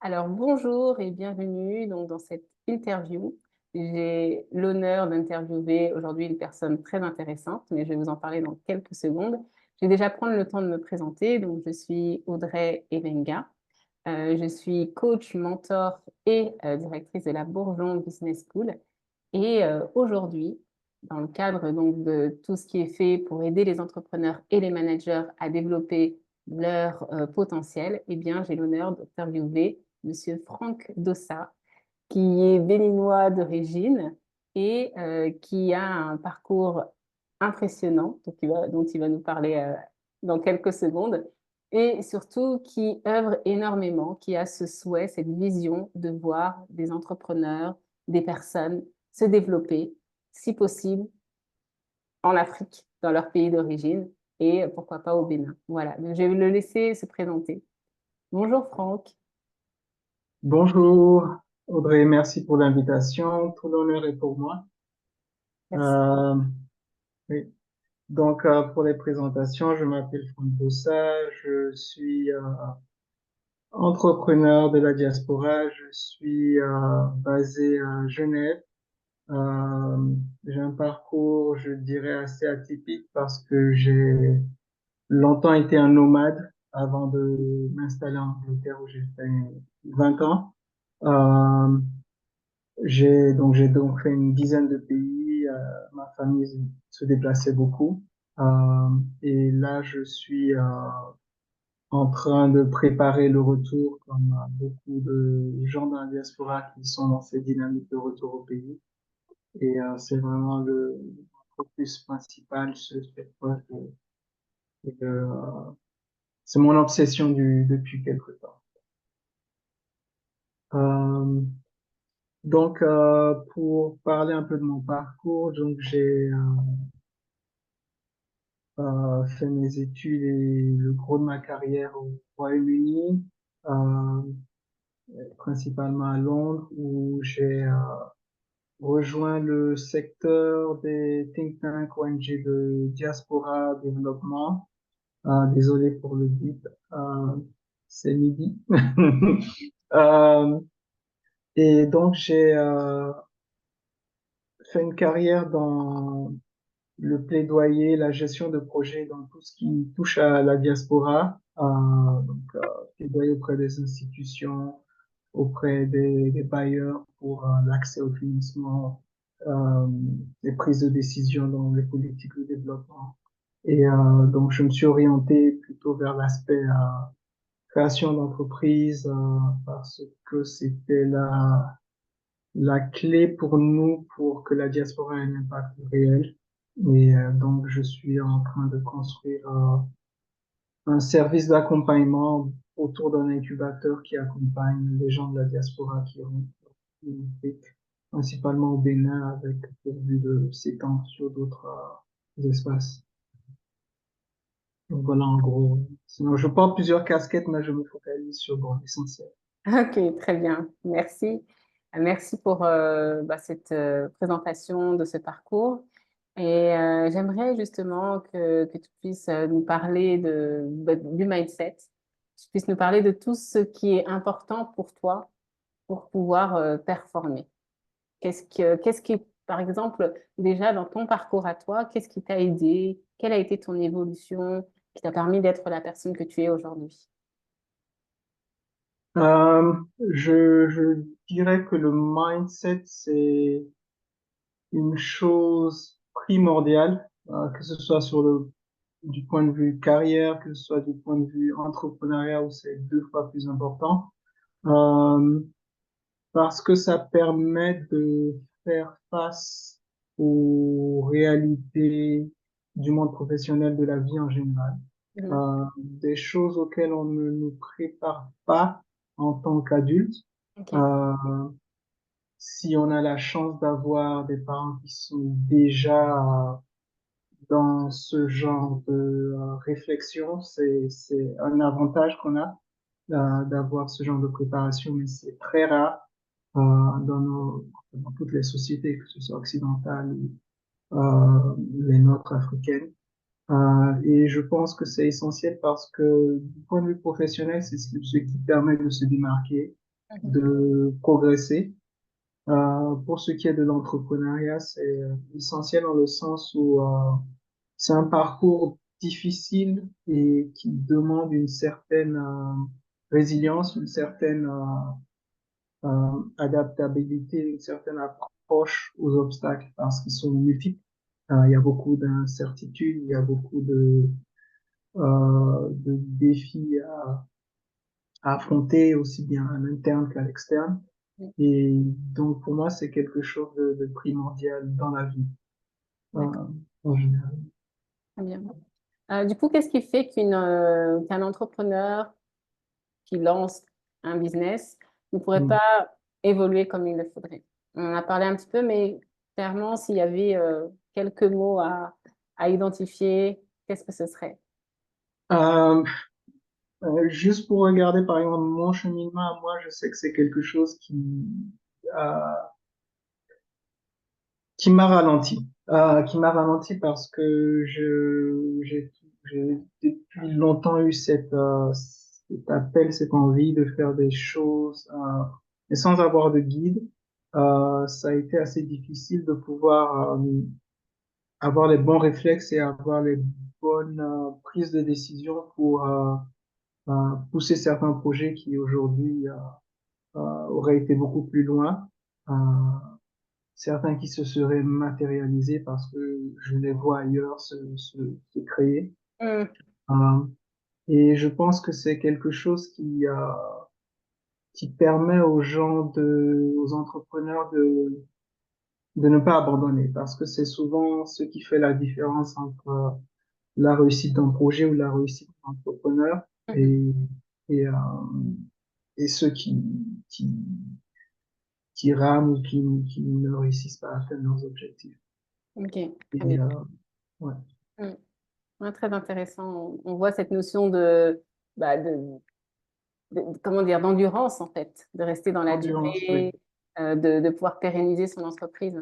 Alors, bonjour et bienvenue dans cette interview. J'ai l'honneur d'interviewer aujourd'hui une personne très intéressante, mais je vais vous en parler dans quelques secondes. Je vais déjà prendre le temps de me présenter. Donc, je suis Audrey Evenga. Je suis coach, mentor et directrice de la Bourgeon Business School. Et aujourd'hui, dans le cadre donc de tout ce qui est fait pour aider les entrepreneurs et les managers à développer leur potentiel, eh bien, j'ai l'honneur d'interviewer Monsieur Franck Dossa, qui est béninois d'origine et qui a un parcours impressionnant, dont il va nous parler dans quelques secondes, et surtout qui œuvre énormément, qui a ce souhait, cette vision de voir des entrepreneurs, des personnes se développer, si possible, en Afrique, dans leur pays d'origine, et pourquoi pas au Bénin. Voilà, donc je vais le laisser se présenter. Bonjour Franck. Bonjour Audrey, merci pour l'invitation. Tout l'honneur est pour moi. Merci. Euh, oui. Pour les présentations, je m'appelle Franck Bossa, je suis entrepreneur de la diaspora, je suis basé à Genève. Euh, j'ai un parcours, je dirais, assez atypique parce que j'ai longtemps été un nomade avant de m'installer en Angleterre où j'ai fait 20 ans. Euh, j'ai donc fait une dizaine de pays. Ma famille se déplaçait beaucoup. Et là, je suis en train de préparer le retour, comme beaucoup de gens dans la diaspora qui sont dans cette dynamique de retour au pays. Et c'est vraiment le focus principal, cette fois. Et, c'est mon obsession depuis quelque temps. Euh, pour parler un peu de mon parcours, j'ai fait mes études et le gros de ma carrière au Royaume-Uni, euh, principalement à Londres, où j'ai rejoint le secteur des think tanks ONG de diaspora développement. Désolé pour le bip, c'est midi. Euh, et donc j'ai fait une carrière dans le plaidoyer, la gestion de projets dans tout ce qui touche à la diaspora, plaidoyer auprès des institutions, auprès des bailleurs pour l'accès au financement, euh, les prises de décision dans les politiques de développement. Et donc, je me suis orienté plutôt vers l'aspect création d'entreprise parce que c'était la clé pour nous pour que la diaspora ait un impact réel. Et donc, je suis en train de construire un service d'accompagnement autour d'un incubateur qui accompagne les gens de la diaspora qui ont en Afrique, principalement au Bénin, avec pour but de s'étendre sur d'autres espaces. Donc voilà en gros. Sinon, je porte plusieurs casquettes, mais je me focalise sur l'essentiel. Ok, très bien. Merci. Merci pour cette présentation de ce parcours. Et j'aimerais justement que tu puisses nous parler du mindset, tu puisses nous parler de tout ce qui est important pour toi pour pouvoir performer. Qu'est-ce qui, par exemple, déjà dans ton parcours à toi, qu'est-ce qui t'a aidé? Quelle a été ton évolution qui t'a permis d'être la personne que tu es aujourd'hui? Euh, je dirais que le mindset, c'est une chose primordiale, que ce soit du point de vue carrière, que ce soit du point de vue entrepreneuriat, où c'est deux fois plus important, euh, parce que ça permet de faire face aux réalités du monde professionnel, de la vie en général, Mhm. des choses auxquelles on ne nous prépare pas en tant qu'adulte. Ok. Euh, si on a la chance d'avoir des parents qui sont déjà dans ce genre de réflexion, c'est un avantage qu'on a d'avoir ce genre de préparation, mais c'est très rare dans toutes les sociétés, que ce soit occidentales ou les nôtres africaines. Et je pense que c'est essentiel parce que du point de vue professionnel, c'est ce qui permet de se démarquer. de progresser. Pour ce qui est de l'entrepreneuriat, c'est essentiel dans le sens où c'est un parcours difficile et qui demande une certaine résilience, une certaine adaptabilité, une certaine approche aux obstacles parce qu'ils sont multiples. Il y a beaucoup d'incertitudes, il y a beaucoup de défis à affronter aussi bien à l'interne qu'à l'externe. Et donc pour moi, c'est quelque chose de primordial dans la vie D'accord, en général. très bien. Du coup, qu'est-ce qui fait qu'un entrepreneur qui lance un business ne pourrait Mm. pas évoluer comme il le faudrait? On en a parlé un petit peu, mais clairement, s'il y avait quelques mots à identifier, qu'est-ce que ce serait? Euh, Juste pour regarder par exemple mon cheminement à moi, je sais que c'est quelque chose euh, qui m'a ralenti parce que j'ai depuis longtemps eu cet appel, cette envie de faire des choses, mais sans avoir de guide. Ça a été assez difficile de pouvoir avoir les bons réflexes et avoir les bonnes prises de décision pour pousser certains projets qui aujourd'hui auraient été beaucoup plus loin. Euh, Certains qui se seraient matérialisés parce que je les vois ailleurs se créer. Hmm, Euh, et je pense que c'est quelque chose qui permet aux gens aux entrepreneurs de ne pas abandonner parce que c'est souvent ce qui fait la différence entre la réussite d'un projet ou la réussite d'un entrepreneur mhm. et, et, euh, et ceux qui rament ou qui ne réussissent pas à atteindre leurs objectifs. Ok, très bien. Et, ouais. Hmm. Ouais, très intéressant. On voit cette notion bah, comment dire, d'endurance, en fait, de rester dans la Endurance, oui. durée, de pouvoir pérenniser son entreprise.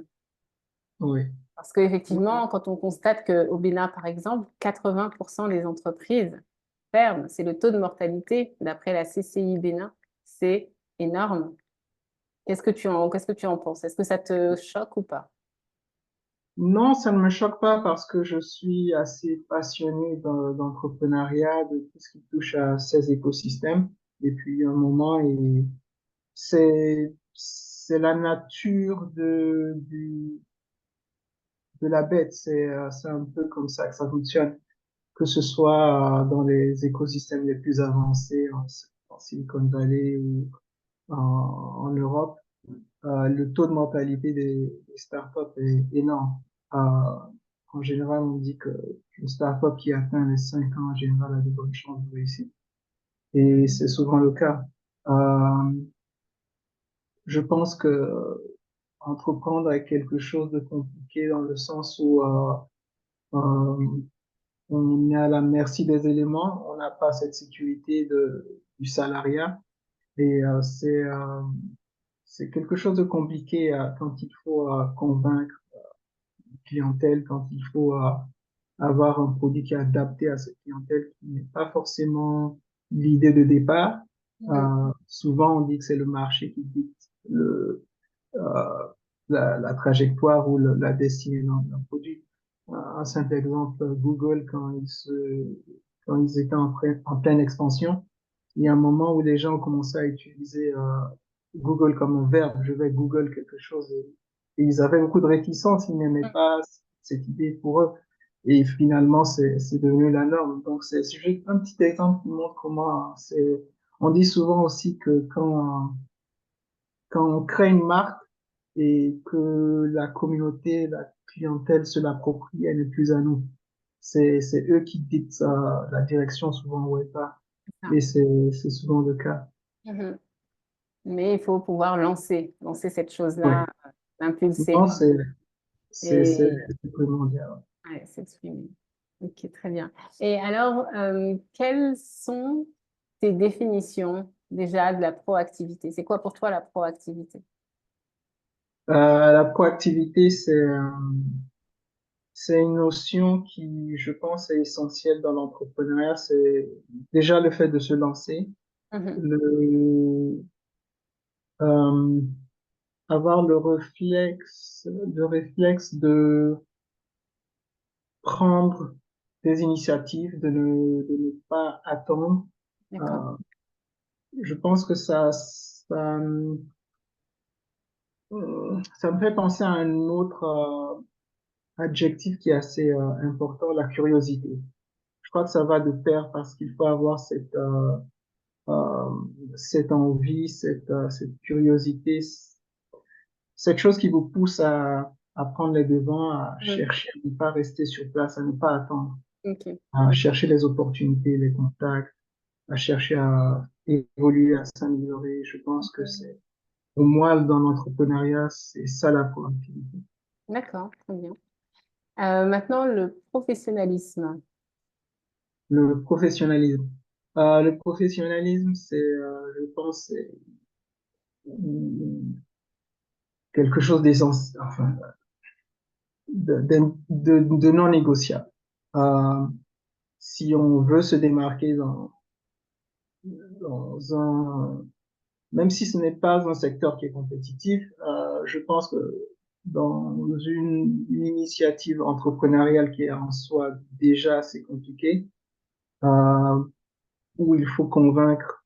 Oui. Parce qu'effectivement, quand on constate qu'au Bénin, par exemple, 80% des entreprises ferment, c'est le taux de mortalité d'après la CCI Bénin, c'est énorme. Qu'est-ce que tu en penses? Est-ce que ça te choque ou pas? Non, ça ne me choque pas parce que je suis assez passionné d'entrepreneuriat, de tout ce qui touche à ces écosystèmes depuis un moment et c'est la nature de la bête. C'est un peu comme ça que ça fonctionne, que ce soit dans les écosystèmes les plus avancés en Silicon Valley ou en Europe. Le taux de mortalité des startups est énorme. Euh, En général, on dit que une startup qui atteint les 5 ans, en général, a de bonnes chances de réussir. Et c'est souvent le cas. Euh, je pense que entreprendre est quelque chose de compliqué dans le sens où euh, on est à la merci des éléments, on n'a pas cette sécurité du salariat et c'est quelque chose de compliqué quand il faut convaincre clientèle, quand il faut avoir un produit qui est adapté à cette clientèle qui n'est pas forcément l'idée de départ. Mhm. Souvent, on dit que c'est le marché qui dicte euh, la trajectoire ou la destinée d'un produit. Un simple exemple, Google, quand ils étaient en pleine expansion, il y a un moment où les gens ont commencé à utiliser Google comme un verbe. Je vais Google quelque chose. Et ils avaient beaucoup de réticence. Ils n'aimaient pas cette idée pour eux. Et finalement, c'est devenu la norme. Donc, c'est juste un petit exemple qui montre comment on dit souvent aussi que quand on crée une marque et que la communauté, la clientèle se l'approprie, elle n'est plus à nous. C'est eux qui dictent la direction souvent où elle part. Ah. Et c'est souvent le cas. Mhm. Mais il faut pouvoir lancer cette Oui. chose-là, l'impulser. Non, Et c'est primordial. ouais, s'exprimer. Ok, très bien. Et alors, quelles sont tes définitions déjà de la proactivité? C'est quoi pour toi la proactivité? La proactivité, c'est une notion qui, je pense, est essentielle dans l'entrepreneuriat. C'est déjà le fait de se lancer, Mhm. le, euh, avoir le réflexe de prendre des initiatives, de ne pas attendre. D'accord. Euh, je pense que ça me fait penser à un autre adjectif qui est assez important, la curiosité. Je crois que ça va de pair parce qu'il faut avoir euh, cette envie, cette curiosité, cette chose qui vous pousse à prendre les devants, à Mhm. chercher, à ne pas rester sur place, à ne pas attendre, Ok. à chercher les opportunités, les contacts, à chercher à évoluer, à s'améliorer. Je pense que pour moi, dans l'entrepreneuriat, c'est ça la proactivité. D'accord, très bien. Maintenant, le professionnalisme. Le professionnalisme. Le professionnalisme, je pense, c'est quelque chose d'essentiel, enfin, de non négociable. Euh, si on veut se démarquer dans même si ce n'est pas un secteur qui est compétitif, je pense que dans une initiative entrepreneuriale qui est en soi déjà assez compliquée, euh, où il faut convaincre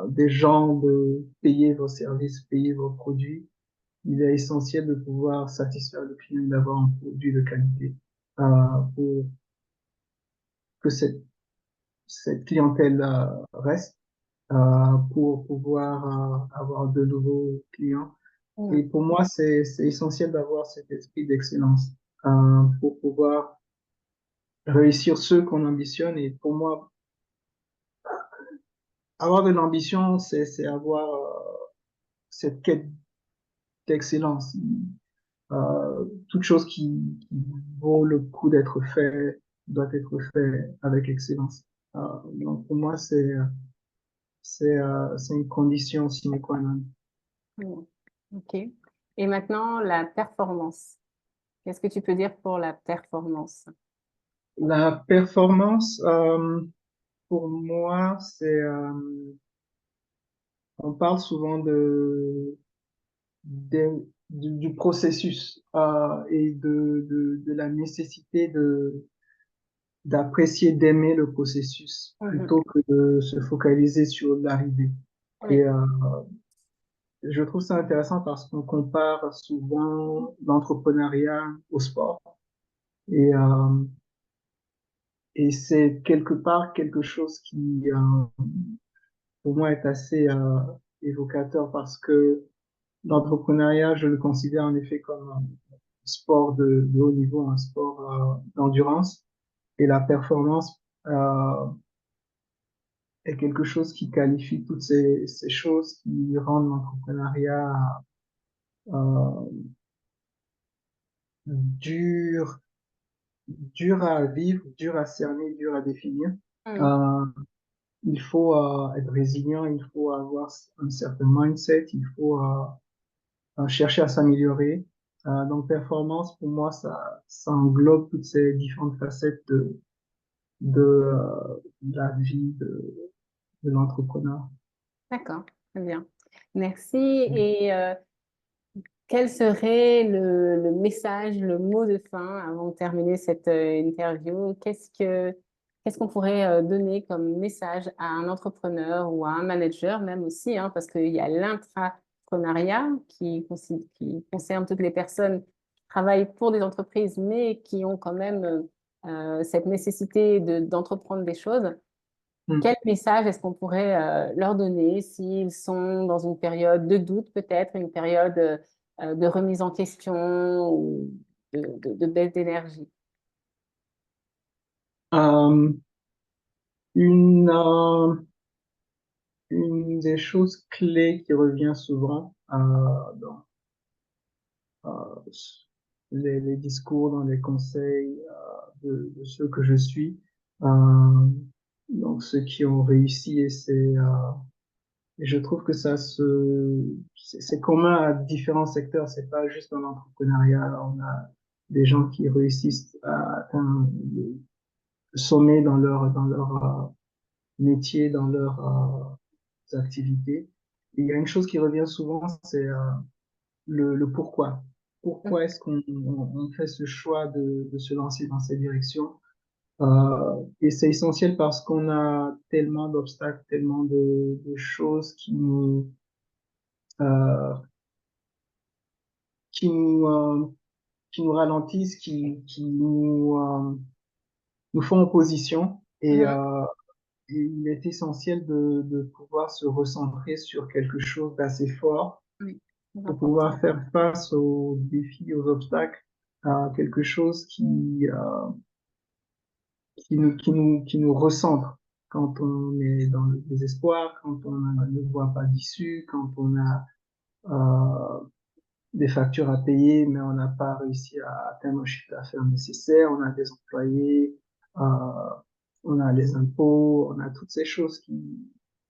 des gens de payer vos services, payer vos produits, il est essentiel de pouvoir satisfaire le client et d'avoir un produit de qualité pour que cette clientèle reste, pour pouvoir avoir de nouveaux clients. Et Mhm. pour moi, c'est essentiel d'avoir cet esprit d'excellence pour pouvoir réussir ce qu'on ambitionne. Et pour moi, avoir de l'ambition, c'est avoir cette quête d'excellence. Toute chose qui vaut le coup d'être fait doit être fait avec excellence. Donc pour moi, c'est une condition sine qua non. Mhm. Ok. Et maintenant, la performance. Qu'est-ce que tu peux dire pour la performance? La performance, pour moi, on parle souvent du processus et de la nécessité d'apprécier, d'aimer le processus Mhm. plutôt que de se focaliser sur l'arrivée. Et Oui. je trouve ça intéressant parce qu'on compare souvent l'entrepreneuriat au sport. Et, euh, et c'est quelque part quelque chose qui, pour moi, est assez évocateur parce que l'entrepreneuriat, je le considère en effet comme un sport de haut niveau, un sport d'endurance. Et la performance est quelque chose qui qualifie toutes ces choses qui rendent l'entrepreneuriat euh, dur, dur à vivre, dur à cerner, dur à définir. Mhm. Euh, il faut être résilient, il faut avoir un certain mindset, il faut chercher à s'améliorer. Donc, performance, pour moi, ça englobe toutes ces différentes facettes de la vie de l'entrepreneur. D'accord, très bien. Merci. Et quel serait le message, le mot de fin avant de terminer cette interview? Qu'est-ce qu'on pourrait donner comme message à un entrepreneur ou à un manager même aussi, hein, parce qu'il y a l'intrapreneuriat qui concerne toutes les personnes qui travaillent pour des entreprises, mais qui ont quand même cette nécessité d'entreprendre des choses. Hmm. Quel message est-ce qu'on pourrait leur donner s'ils sont dans une période de doute, peut-être, une période de remise en question ou de baisse d'énergie? Euh, une, euh, une des choses clés qui revient souvent dans euh, les discours, dans les conseils de ceux que je suis, euh, donc ceux qui ont réussi, et je trouve que c'est commun à différents secteurs, c'est pas juste dans l'entrepreneuriat. On a des gens qui réussissent à atteindre le sommet dans leur métier, dans leurs activités. il y a une chose qui revient souvent, c'est le pourquoi. Pourquoi est-ce qu'on fait ce choix de se lancer dans cette direction? Et c'est essentiel parce qu'on a tellement d'obstacles, tellement de choses euh, qui nous, euh, qui nous ralentissent, nous font opposition. Mhm. Et il est essentiel de pouvoir se recentrer sur quelque chose d'assez fort Oui, c'est pour important. pouvoir faire face aux défis, aux obstacles, à quelque chose qui nous recentre quand on est dans le désespoir, quand on ne voit pas d'issue, quand on a des factures à payer, mais on n'a pas réussi à atteindre le chiffre d'affaires nécessaire, on a des employés, euh, on a les impôts, on a toutes ces choses qui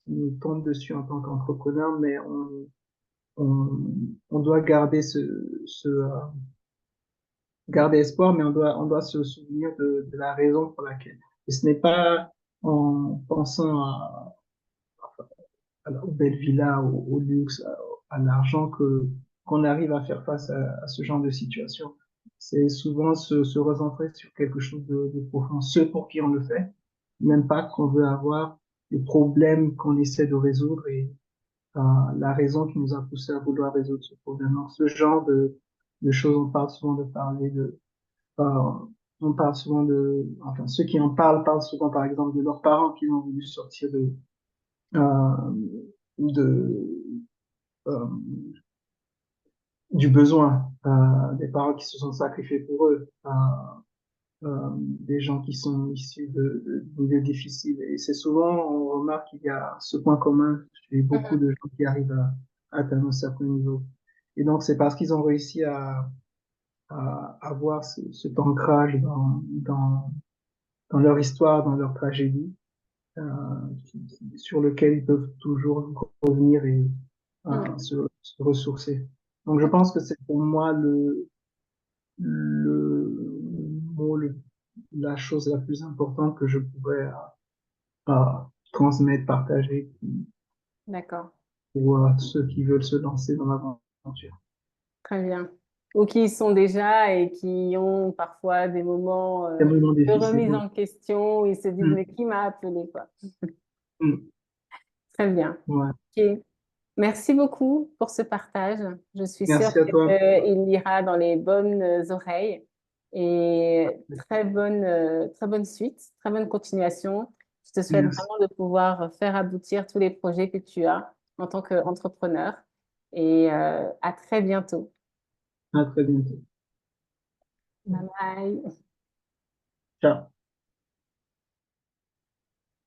nous tombent dessus en tant qu'entrepreneur, mais on, on doit garder garder espoir, mais on doit se souvenir de la raison pour laquelle. Et ce n'est pas en pensant aux belles villas, au luxe, à l'argent qu'on arrive à faire face à ce genre de situation. C'est souvent se recentrer sur quelque chose de profond, ce pour qui on le fait, même pas qu'on veut avoir, les problèmes qu'on essaie de résoudre et euh, la raison qui nous a poussé à vouloir résoudre ce problème. Donc, ce genre de choses, on parle souvent de parler euh, on parle souvent enfin, ceux qui en parlent souvent, par exemple, de leurs parents qui ont voulu sortir euh, de, euh, du besoin, des parents qui se sont sacrifiés pour eux, des gens qui sont issus de milieux difficiles. Et c'est souvent, on remarque qu'il y a ce point commun chez beaucoup de gens qui arrivent à atteindre un certain niveau. Et donc, c'est parce qu'ils ont réussi à avoir cet ancrage dans leur histoire, dans leur tragédie, euh, sur lequel ils peuvent toujours revenir et Mhm. se ressourcer. Donc, je pense que c'est pour moi le mot, la chose la plus importante que je pourrais transmettre, partager D'accord, pour ceux qui veulent se lancer dans l'aventure. très bien. Ou qui y sont déjà et qui ont parfois des moments C'est vraiment de difficile. remise Oui. en question où ils se disent, mais Mm, qui m'a appelé, quoi. mm, Très bien. ouais. Ok. Merci beaucoup pour ce partage. Je suis sûre Merci à toi. qu'il ira dans les bonnes oreilles et très bonne suite, très bonne continuation. Je te souhaite Merci. vraiment de pouvoir faire aboutir tous les projets que tu as en tant qu'entrepreneur et à très bientôt. À très bientôt. Bye bye. Ciao.